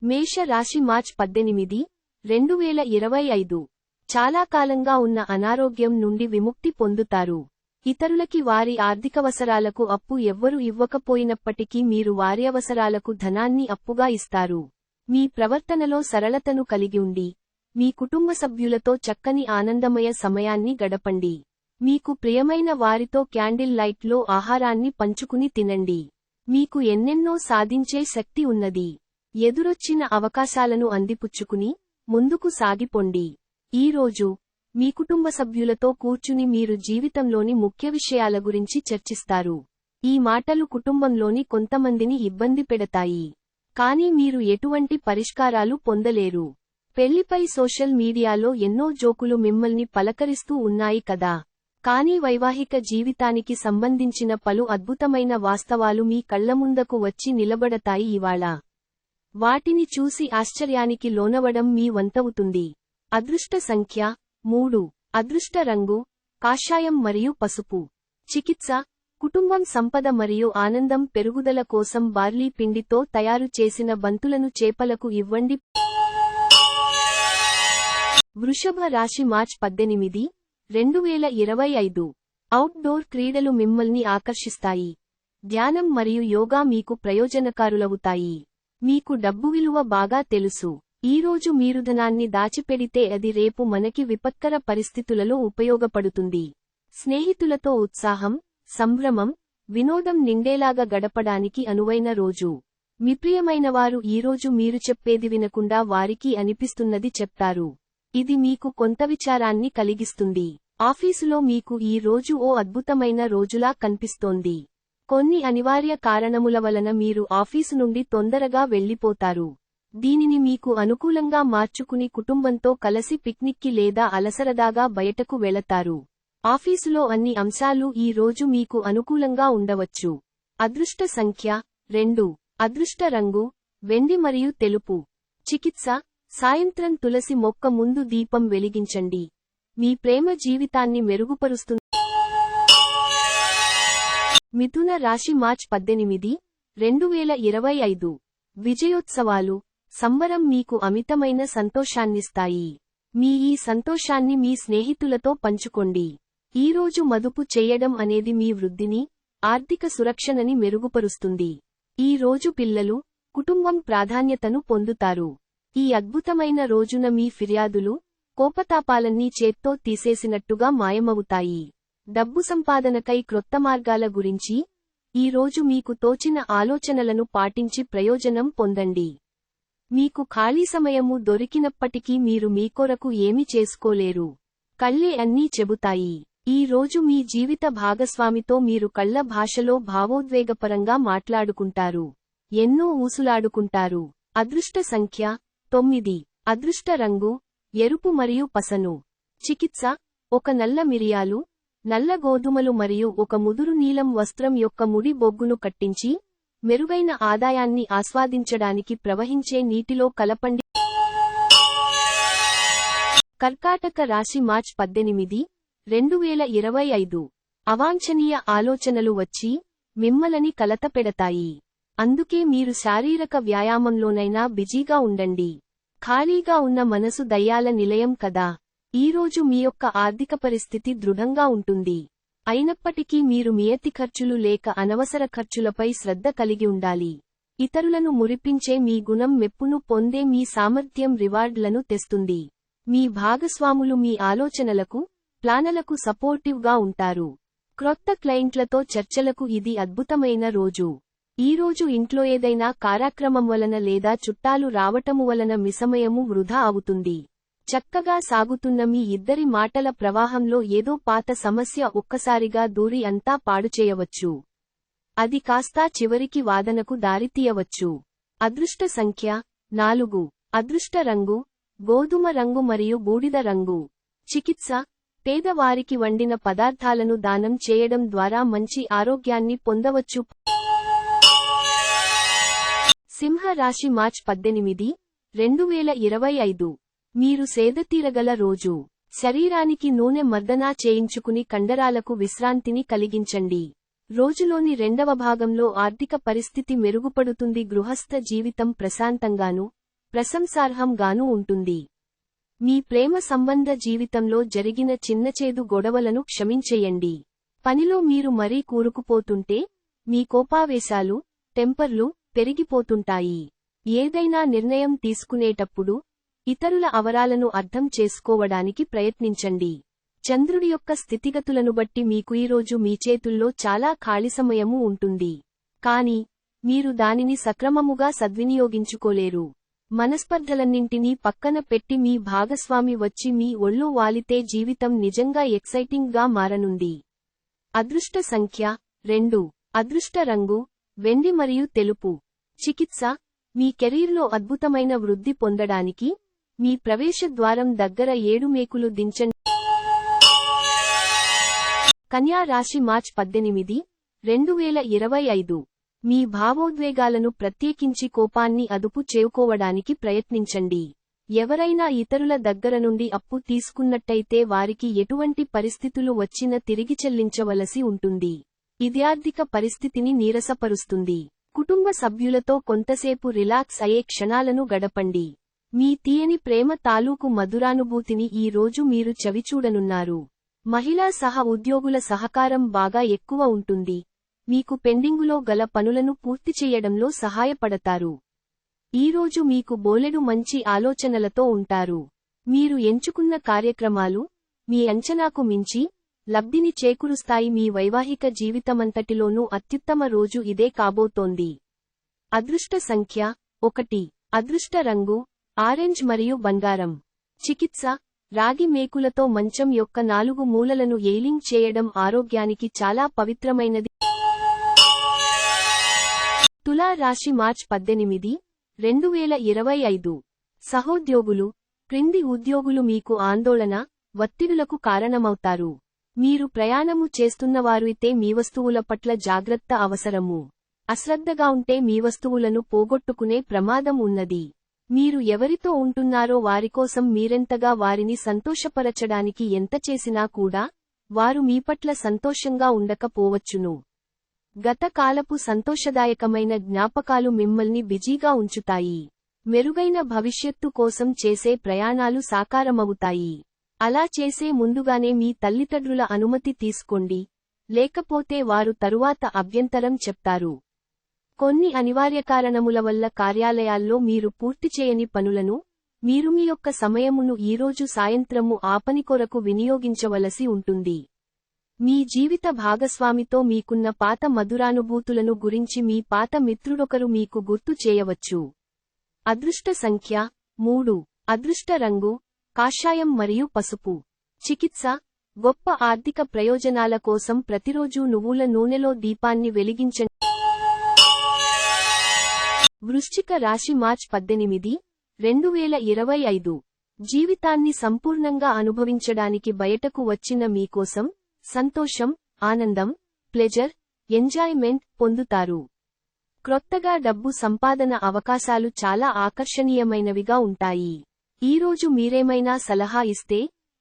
మేష రాశి మార్చ్ 18, 2025. చాలా కాలంగా ఉన్న అనారోగ్యం నుండి విముక్తి పొందుతారు. ఇతరులకి వారి ఆర్థికవసరాలకు అప్పు ఎవ్వరు ఇవ్వకపోయినప్పటికీ మీరు వారి అవసరాలకు ధనాన్ని అప్పుగా ఇస్తారు. మీ ప్రవర్తనలో సరళతను కలిగి ఉండి, మీ కుటుంబ సభ్యులతో చక్కని ఆనందమయ సమయాన్ని గడపండి. మీకు ప్రియమైన వారితో క్యాండిల్ లైట్లో ఆహారాన్ని పంచుకుని తినండి. మీకు ఎన్నెన్నో సాధించే శక్తి ఉన్నది. ఎదురొచ్చిన అవకాశాలను అందిపుచ్చుకుని, ముందుకు సాగిపొండి. ఈరోజు మీ కుటుంబ సభ్యులతో కూర్చుని మీరు జీవితంలోని ముఖ్య విషయాల గురించి చర్చిస్తారు. ఈ మాటలు కుటుంబంలోని కొంతమందిని ఇబ్బంది పెడతాయి. కానీ మీరు ఎటువంటి పరిష్కారాలు పొందలేరు. పెళ్లిపై సోషల్ మీడియాలో ఎన్నో జోకులు మిమ్మల్ని పలకరిస్తూ ఉన్నాయి కదా. కానీ వైవాహిక జీవితానికి సంబంధించిన పలు అద్భుతమైన వాస్తవాలు మీ కళ్లముందకు వచ్చి నిలబడతాయి ఇవాళ. వాటిని చూసి ఆశ్చర్యానికి లోనవడం మీ వంతవుతుంది. అదృష్ట సంఖ్య 3. అదృష్ట రంగు కాషాయం మరియు పసుపు. చికిత్స, కుటుంబం సంపద మరియు ఆనందం పెరుగుదల కోసం బార్లీ పిండితో తయారు చేసిన బంతులను చేపలకు ఇవ్వండి. వృషభ రాశి మార్చ్ 18, 2025. అవుట్డోర్ క్రీడలు మిమ్మల్ని ఆకర్షిస్తాయి. ధ్యానం మరియు యోగా మీకు ప్రయోజనకారులవుతాయి. మీకు డబ్బు విలువ బాగా తెలుసు. ఈరోజు మీరు ధనాన్ని దాచిపెడితే అది రేపు మనకి విపత్కర పరిస్థితులలో ఉపయోగపడుతుంది. స్నేహితులతో ఉత్సాహం, సంభ్రమం, వినోదం నిండేలాగా గడపడానికి అనువైన రోజు. మీ ప్రియమైనవారు ఈరోజు మీరు చెప్పేది వినకుండా వారికి అనిపిస్తున్నది చెప్తారు. ఇది మీకు కొంత విచారాన్ని కలిగిస్తుంది. ఆఫీసులో మీకు ఈ రోజు ఓ అద్భుతమైన రోజులా కనిపిస్తోంది. కొన్ని అనివార్య కారణముల వలన మీరు ఆఫీసు నుండి తొందరగా వెళ్లిపోతారు. దీనిని మీకు అనుకూలంగా మార్చుకుని కుటుంబంతో కలిసి పిక్నిక్కి లేదా అలసరదాగా బయటకు వెళతారు. ఆఫీసులో అన్ని అంశాలు ఈ రోజు మీకు అనుకూలంగా ఉండవచ్చు. అదృష్ట సంఖ్య 2. అదృష్ట రంగు వెండి మరియు తెలుపు. చికిత్స, సాయంత్రం తులసి మొక్క ముందు దీపం వెలిగించండి. మీ ప్రేమ జీవితాన్ని మెరుగుపరుస్తుంది. మిథున రాశి మార్చ్ 18, 2025. విజయోత్సవాలు, సంబరం మీకు అమితమైన సంతోషాన్నిస్తాయి. మీ ఈ సంతోషాన్ని మీ స్నేహితులతో పంచుకోండి. ఈరోజు మదుపు చేయడం అనేది మీ వృద్ధిని, ఆర్థిక సురక్షణని మెరుగుపరుస్తుంది. ఈ రోజు పిల్లలు, కుటుంబం ప్రాధాన్యతను పొందుతారు. ఈ అద్భుతమైన రోజున మీ ఫిర్యాదులు, కోపతాపాలన్నీ చేత్తో తీసేసినట్టుగా మాయమవుతాయి. డబ్బు సంపాదనకై క్రొత్త మార్గాల గురించి ఈ రోజు మీకు తోచిన ఆలోచనలను పాటించి ప్రయోజనం పొందండి. మీకు ఖాళీ సమయము దొరికినప్పటికీ మీరు మీ కొరకు ఏమి చేసుకోలేరు. కళ్ళే అన్నీ చెబుతాయి. ఈ రోజు మీ జీవిత భాగస్వామితో మీరు కళ్ళ భాషలో భావోద్వేగపరంగా మాట్లాడుకుంటారు. ఎన్నో ఊసులాడుకుంటారు. అదృష్ట సంఖ్య 9. అదృష్ట రంగు ఎరుపు మరియు పసను. చికిత్స, ఒక నల్ల మిరియాలు, నల్ల గోధుమలు మరియు ఒక ముదురు నీలం వస్త్రం యొక్క ముడి బొగ్గును కట్టించి, మెరుగైన ఆదాయాన్ని ఆస్వాదించడానికి ప్రవహించే నీటిలో కలపండి. కర్కాటక రాశి మార్చ్ 18, 2025. అవాంఛనీయ ఆలోచనలు వచ్చి మిమ్మల్ని కలతపెడతాయి. అందుకే మీరు శారీరక వ్యాయామంలోనైనా బిజీగా ఉండండి. ఖాళీగా ఉన్న మనసు దయ్యాల నిలయం కదా. ఈరోజు మీ యొక్క ఆర్థిక పరిస్థితి దృఢంగా ఉంటుంది. అయినప్పటికీ మీరు మియతి ఖర్చులు లేక అనవసర ఖర్చులపై శ్రద్ధ కలిగి ఉండాలి. ఇతరులను మురిపించే మీ గుణం మెప్పును పొందే మీ సామర్థ్యం రివార్డ్లను తెస్తుంది. మీ భాగస్వాములు మీ ఆలోచనలకు, ప్లానలకు సపోర్టివ్గా ఉంటారు. క్రొత్త క్లయింట్లతో చర్చలకు ఇది అద్భుతమైన రోజు. ఈరోజు ఇంట్లో ఏదైనా కార్యక్రమం వలన లేదా చుట్టాలు రావటము వలన మీ సమయము వృధా అవుతుంది. చక్కగా సాగుతున్న మీ ఇద్దరి మాటల ప్రవాహంలో ఏదో పాత సమస్య ఒక్కసారిగా దూరి అంతా పాడుచేయవచ్చు. అది కాస్తా చివరికి వాదనకు దారితీయవచ్చు. అదృష్ట సంఖ్య 4. అదృష్ట రంగు గోధుమ రంగు మరియు బూడిద రంగు. చికిత్స, పేదవారికి వండిన పదార్థాలను దానం చేయడం ద్వారా మంచి ఆరోగ్యాన్ని పొందవచ్చు. సింహ రాశి మార్చ్ 18, 2025. మీరు సేదతీరగల రోజు. శరీరానికి నూనె మర్దనా చేయించుకుని కండరాలకు విశ్రాంతిని కలిగించండి. రోజులోని రెండవ భాగంలో ఆర్థిక పరిస్థితి మెరుగుపడుతుంది. గృహస్థ జీవితం ప్రశాంతంగాను, ప్రశంసార్హంగానూ ఉంటుంది. మీ ప్రేమ సంబంధ జీవితంలో జరిగిన చిన్నచేదు గొడవలను క్షమించేయండి. పనిలో మీరు మరీ కూరుకుపోతుంటే మీ కోపావేశాలు, టెంపర్లు పెరిగిపోతుంటాయి. ఏదైనా నిర్ణయం తీసుకునేటప్పుడు ఇతరుల అవరాలను అర్థం చేసుకోవడానికి ప్రయత్నించండి. చంద్రుడి యొక్క స్థితిగతులను బట్టి మీకు ఈరోజు మీ చేతుల్లో చాలా ఖాళీ సమయము ఉంటుంది. కానీ మీరు దానిని సక్రమముగా సద్వినియోగించుకోలేరు. మనస్పర్ధలన్నింటినీ పక్కన పెట్టి మీ భాగస్వామి వచ్చి మీ ఒళ్ళో వాలితే జీవితం నిజంగా ఎక్సైటింగ్ గా మారనుంది. అదృష్ట సంఖ్య 2. అదృష్ట రంగు వెండి మరియు తెలుపు. చికిత్స మీ కెరీర్లో అద్భుతమైన వృద్ధి పొందడానికి మీ ప్రవేశ ద్వారం దగ్గర 7 మేకులు దించండి. కన్యా రాశి మార్చ్ 18, 2025. మీ భావోద్వేగాలను ప్రత్యేకించి కోపాన్ని అదుపు చేసుకోవడానికి ప్రయత్నించండి. ఎవరైనా ఇతరుల దగ్గర నుండి అప్పు తీసుకున్నట్టయితే వారికి ఎటువంటి పరిస్థితులు వచ్చినా తిరిగి చెల్లించవలసి ఉంటుంది. ఇది ఆర్థిక పరిస్థితిని నీరసపరుస్తుంది. కుటుంబ సభ్యులతో కొంతసేపు రిలాక్స్ అయ్యే క్షణాలను గడపండి. మీ తీయని ప్రేమ తాలూకు మధురానుభూతిని ఈ రోజు మీరు చవిచూడనున్నారు. మహిళా ఉద్యోగుల సహకారం బాగా ఎక్కువ ఉంటుంది. మీకు పెండింగులో గల పనులను పూర్తి చేయడంలో సహాయపడతారు. ఈరోజు మీకు బోలెడు మంచి ఆలోచనలతో ఉంటారు. మీరు ఎంచుకున్న కార్యక్రమాలు మీ అంచనాకు మించి లబ్ధిని చేకూరుస్తాయి. మీ వైవాహిక జీవితమంతటిలోనూ అత్యుత్తమ రోజు ఇదే కాబోతోంది. అదృష్ట సంఖ్య 1. అదృష్ట రంగు ఆరెంజ్ మరియు బంగారం. చికిత్స రాగి మేకులతో మంచం యొక్క 4 మూలలను ఎయిలింగ్ చేయడం ఆరోగ్యానికి చాలా పవిత్రమైనది. తులా రాశి మార్చ్ 18, 2025. సహోద్యోగులు, క్రింది ఉద్యోగులు మీకు ఆందోళన, ఒత్తిడులకు కారణమవుతారు. మీరు ప్రయాణము చేస్తున్నవారైతే మీ వస్తువుల పట్ల జాగ్రత్త అవసరము. అశ్రద్ధగా ఉంటే మీ వస్తువులను పోగొట్టుకునే ప్రమాదం ఉన్నది. మీరు ఎవరితో ఉంటున్నారో వారికోసం మీరెంతగా వారిని సంతోషపరచడానికి ఎంత చేసినా కూడా వారు మీపట్ల సంతోషంగా ఉండకపోవచ్చును. గత కాలపు సంతోషదాయకమైన జ్ఞాపకాలు మిమ్మల్ని బిజీగా ఉంచుతాయి. మెరుగైన భవిష్యత్తు కోసం చేసే ప్రయాణాలు సాకారమవుతాయి. అలా చేసే ముందుగానే మీ తల్లిదండ్రుల అనుమతి తీసుకోండి, లేకపోతే వారు తరువాత అభ్యంతరం చెప్తారు. కొన్ని అనివార్య కారణముల వల్ల కార్యాలయాల్లో మీరు పూర్తి చేయని పనులను మీరు మీ యొక్క సమయమును ఈరోజు సాయంత్రము ఆ పని కొరకు వినియోగించవలసి ఉంటుంది. మీ జీవిత భాగస్వామితో మీకున్న పాత మధురానుభూతులను గురించి మీ పాత మిత్రుడొకరు మీకు గుర్తు చేయవచ్చు. అదృష్ట సంఖ్య 3. అదృష్ట రంగు కాషాయం మరియు పసుపు. చికిత్స గొప్ప ఆర్థిక ప్రయోజనాల కోసం ప్రతిరోజూ నువ్వుల నూనెలో దీపాన్ని వెలిగించండి. వృశ్చిక రాశి మార్చ్ 18, 2025. జీవితాన్ని సంపూర్ణంగా అనుభవించడానికి బయటకు వచ్చిన మీకోసం సంతోషం, ఆనందం, ప్లెజర్, ఎంజాయ్మెంట్ పొందుతారు. క్రొత్తగా డబ్బు సంపాదన అవకాశాలు చాలా ఆకర్షణీయమైనవిగా ఉంటాయి. ఈరోజు మీరేమైనా సలహా ఇస్తే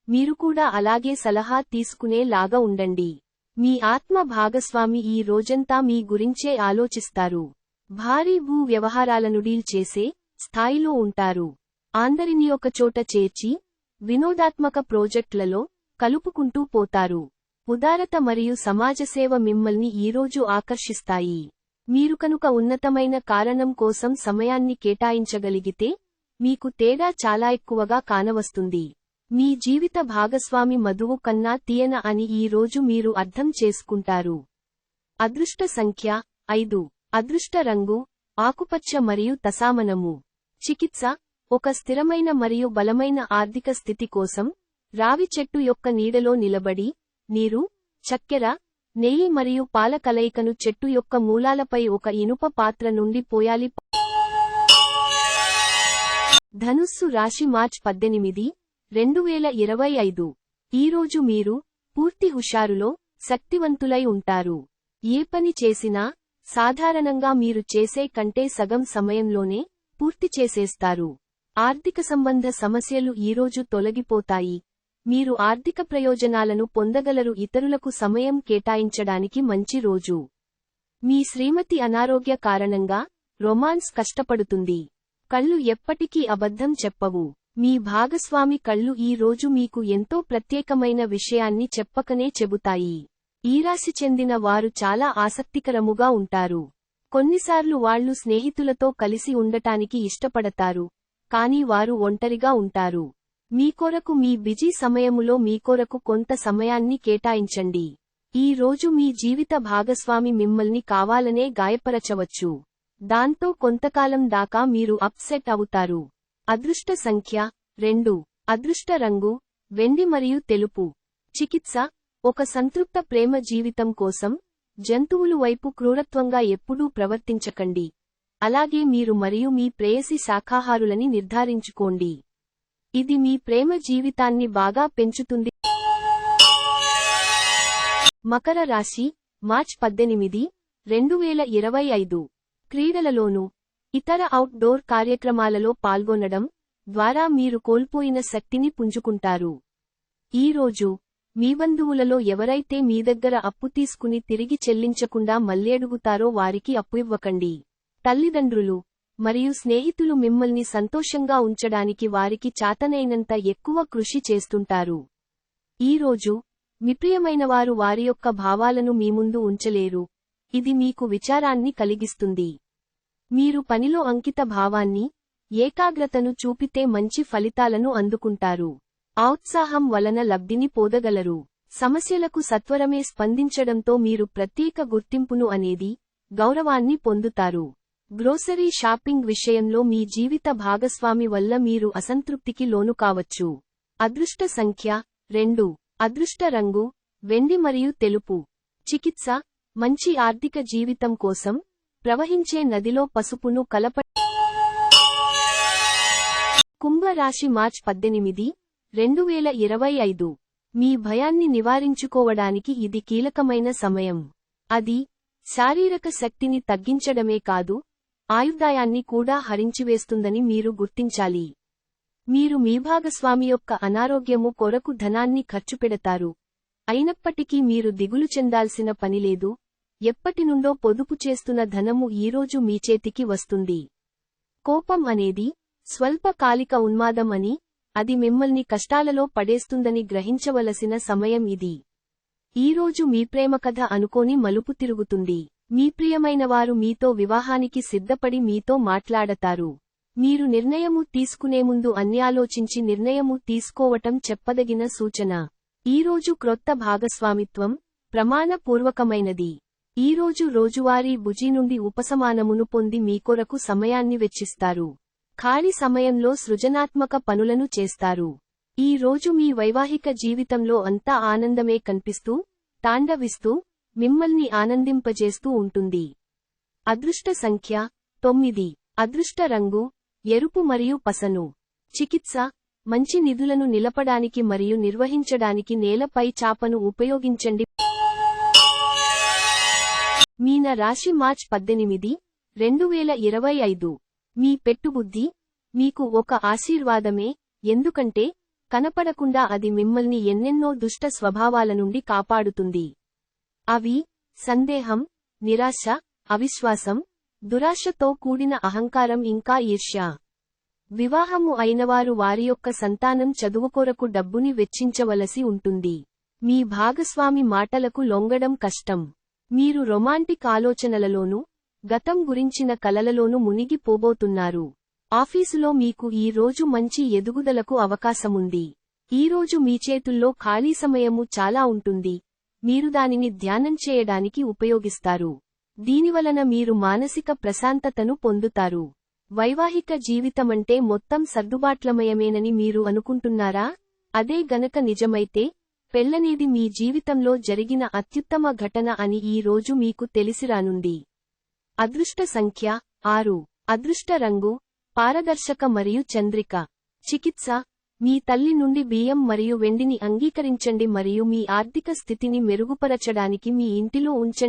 మీరు కూడా అలాగే సలహా తీసుకునే లాగా ఉండండి. మీ ఆత్మ భాగస్వామి ఈ రోజంతా మీ గురించే ఆలోచిస్తారు. భారీ భూ వ్యవహారాలను డీల్ చేసే స్థాయిలో ఉంటారు. అందరినీ ఒకచోట చేర్చి వినోదాత్మక ప్రాజెక్టులలో కలుపుకుంటూ పోతారు. ఉదారత మరియు సమాజసేవ మిమ్మల్ని ఈరోజు ఆకర్షిస్తాయి. మీరు కనుక ఉన్నతమైన కారణం కోసం సమయాన్ని కేటాయించగలిగితే మీకు తేడా చాలా ఎక్కువగా కానవస్తుంది. మీ జీవిత భాగస్వామి మధువు కన్నా తీయన అని ఈ రోజు మీరు అర్థం చేసుకుంటారు. అదృష్ట సంఖ్య 5. అదృష్ట రంగు ఆకుపచ్చ మరియు తసామనము. చికిత్స ఒక స్థిరమైన మరియు బలమైన ఆర్థిక స్థితి కోసం రావి చెట్టు యొక్క నీడలో నిలబడి నీరు, చక్కెర, నెయ్యి మరియు పాల కలయికను చెట్టు యొక్క మూలాలపై ఒక ఇనుప పాత్ర నుండి పోయాలి. ధనుస్సు రాశి మార్చ్ 18, 2025. ఈరోజు మీరు పూర్తి హుషారులో శక్తివంతులై ఉంటారు. ఏ పని చేసినా సాధారణంగా మీరు చేసే కంటే సగం సమయంలోనే పూర్తి చేసేస్తారు. ఆర్థిక సంబంధ సమస్యలు ఈరోజు తొలగిపోతాయి. మీరు ఆర్థిక ప్రయోజనాలను పొందగలరు. ఇతరులకు సమయం కేటాయించడానికి మంచి రోజు. మీ శ్రీమతి అనారోగ్య కారణంగా రొమాన్స్ కష్టపడుతుంది. కళ్ళు ఎప్పటికీ అబద్ధం చెప్పవు. మీ భాగస్వామి కళ్ళు ఈ రోజు మీకు ఎంతో ప్రత్యేకమైన విషయాన్ని చెప్పకనే చెబుతాయి. ఈ రాశి చెందిన వారు చాలా ఆసక్తికరముగా ఉంటారు. కొన్నిసార్లు వాళ్ళు స్నేహితులతో కలిసి ఉండటానికి ఇష్టపడతారు, కానీ వారు ఒంటరిగా ఉంటారు. మీ కొరకు మీ బిజీ సమయములో మీ కొరకు కొంత సమయాన్ని కేటాయించండి. ఈ రోజు మీ జీవిత భాగస్వామి మిమ్మల్ని కావాలనే గాయపరచవచ్చు. దాంతో కొంతకాలం దాకా మీరు అప్సెట్ అవుతారు. అదృష్ట సంఖ్య 2. అదృష్ట రంగు వెండి మరియు తెలుపు. చికిత్స: ఒక సంతృప్త ప్రేమ జీవితం కోసం జంతువులు వైపు క్రూరత్వంగా ఎప్పుడూ ప్రవర్తించకండి. అలాగే మీరు మరియు మీ ప్రేయసి శాకాహారులని నిర్ధారించుకోండి. ఇది మీ ప్రేమ జీవితాన్ని బాగా పెంచుతుంది. మకర రాశి, మార్చ్ 18, 2025. క్రీడలలోనూ ఇతర అవుట్డోర్ కార్యక్రమాలలో పాల్గొనడం ద్వారా మీరు కోల్పోయిన శక్తిని పుంజుకుంటారు. ఈ రోజు మీ బంధువులలో ఎవరైతే మీ దగ్గర అప్పు తీసుకుని తిరిగి చెల్లించకుండా మళ్లేడుగుతారో వారికి అప్పు ఇవ్వకండి. తల్లిదండ్రులు మరియు స్నేహితులు మిమ్మల్ని సంతోషంగా ఉంచడానికి వారికి చాతనైనంత ఎక్కువ కృషి చేస్తుంటారు. ఈ రోజు మీ ప్రియమైనవారు వారి యొక్క భావాలను మీ ముందు ఉంచలేరు. ఇది మీకు విచారాన్ని కలిగిస్తుంది. మీరు పనిలో అంకిత భావాన్ని, ఏకాగ్రతను చూపితే మంచి ఫలితాలను అందుకుంటారు. ఔత్సాహం వలన లబ్ధిని పొందగలరు. సమస్యలకు సత్వరమే స్పందించడంతో మీరు ప్రత్యేక గుర్తింపును అనేది గౌరవాన్ని పొందుతారు. గ్రోసరీ షాపింగ్ విషయంలో మీ జీవిత భాగస్వామి వల్ల మీరు అసంతృప్తికి లోను కావచ్చు. అదృష్ట సంఖ్య 2. అదృష్ట రంగు వెండి మరియు తెలుపు. చికిత్స: మంచి ఆర్థిక జీవితం కోసం ప్రవహించే నదిలో పసుపును కలపండి. కుంభ రాశి, మార్చ్ 18, 2025. మీ భయాన్ని నివారించుకోవడానికి ఇది కీలకమైన సమయం. అది శారీరక శక్తిని తగ్గించడమే కాదు, ఆయుర్దాయాన్ని కూడా హరించివేస్తుందని మీరు గుర్తించాలి. మీరు మీ భాగస్వామి యొక్క అనారోగ్యము కొరకు ధనాన్ని ఖర్చుపెడతారు. అయినప్పటికీ మీరు దిగులు చెందాల్సిన పనిలేదు. ఎప్పటినుండో పొదుపు చేస్తున్న ధనము ఈరోజు మీ చేతికి వస్తుంది. కోపం అనేది స్వల్పకాలిక ఉన్మాదం అని, అది మిమ్మల్ని కష్టాలలో పడేస్తుందని గ్రహించవలసిన సమయం ఇది. ఈరోజు మీ ప్రేమ కథ అనుకోని మలుపు తిరుగుతుంది. మీ ప్రియమైనవారు మీతో వివాహానికి సిద్ధపడి మీతో మాట్లాడతారు. మీరు నిర్ణయము తీసుకునే ముందు అన్యాలోచించి నిర్ణయము తీసుకోవటం చెప్పదగిన సూచన. ఈరోజు క్రొత్త భాగస్వామిత్వం ప్రమాణపూర్వకమైనది. ఈరోజు రోజువారీ బుజీ నుండి ఉపశమనమును పొంది మీ కొరకు సమయాన్ని వెచ్చిస్తారు. ఖాళీ సమయంలో సృజనాత్మక పనులను చేస్తారు. ఈ రోజు మీ వైవాహిక జీవితంలో అంతా ఆనందమే కనిపిస్తూ, తాండవిస్తూ, మిమ్మల్ని ఆనందింపజేస్తూ ఉంటుంది. అదృష్ట సంఖ్య 9. అదృష్ట రంగు ఎరుపు మరియు పసను. చికిత్స: మంచి నిధులను నిలపడానికి మరియు నిర్వహించడానికి నేలపై చాపను ఉపయోగించండి. మీన రాశి, మార్చ్ 18, 2025. మీ పెట్టుబుద్ధి మీకు ఒక ఆశీర్వాదమే, ఎందుకంటే కనపడకుండా అది మిమ్మల్ని ఎన్నెన్నో దుష్ట స్వభావాల నుండి కాపాడుతుంది. అవి సందేహం, నిరాశ, అవిశ్వాసం, దురాశతో కూడిన అహంకారం ఇంకా ఈర్ష్య. వివాహము అయినవారు వారి యొక్క సంతానం చదువు కొరకు డబ్బుని వెచ్చించవలసి ఉంటుంది. మీ భాగస్వామి మాటలకు లొంగడం కష్టం. మీరు రొమాంటిక్ ఆలోచనలలోనూ, గతం గురించిన కలలలోనూ మునిగిపోబోతున్నారు. ఆఫీసులో మీకు ఈ రోజు మంచి ఎదుగుదలకు అవకాశముంది. ఈరోజు మీ చేతుల్లో ఖాళీ సమయము చాలా ఉంటుంది. మీరు దానిని ధ్యానం చేయడానికి ఉపయోగిస్తారు. దీనివలన మీరు మానసిక ప్రశాంతతను పొందుతారు. వైవాహిక జీవితమంటే మొత్తం సర్దుబాట్లమయమేనని మీరు అనుకుంటున్నారా? అదే గనక నిజమైతే, పెళ్లనేది మీ జీవితంలో జరిగిన అత్యుత్తమ ఘటన అని ఈ రోజు మీకు తెలిసిరానుంది. అదృష్ట సంఖ్య 6. అదృష్ట రంగు పారదర్శక మరియు చంద్రిక. చికిత్స: మీ తల్లి నుండి బియ్యం మరియు వెండిని అంగీకరించండి మరియు మీ ఆర్థిక స్థితిని మెరుగుపరచడానికి మీ ఇంటిలో ఉంచండి.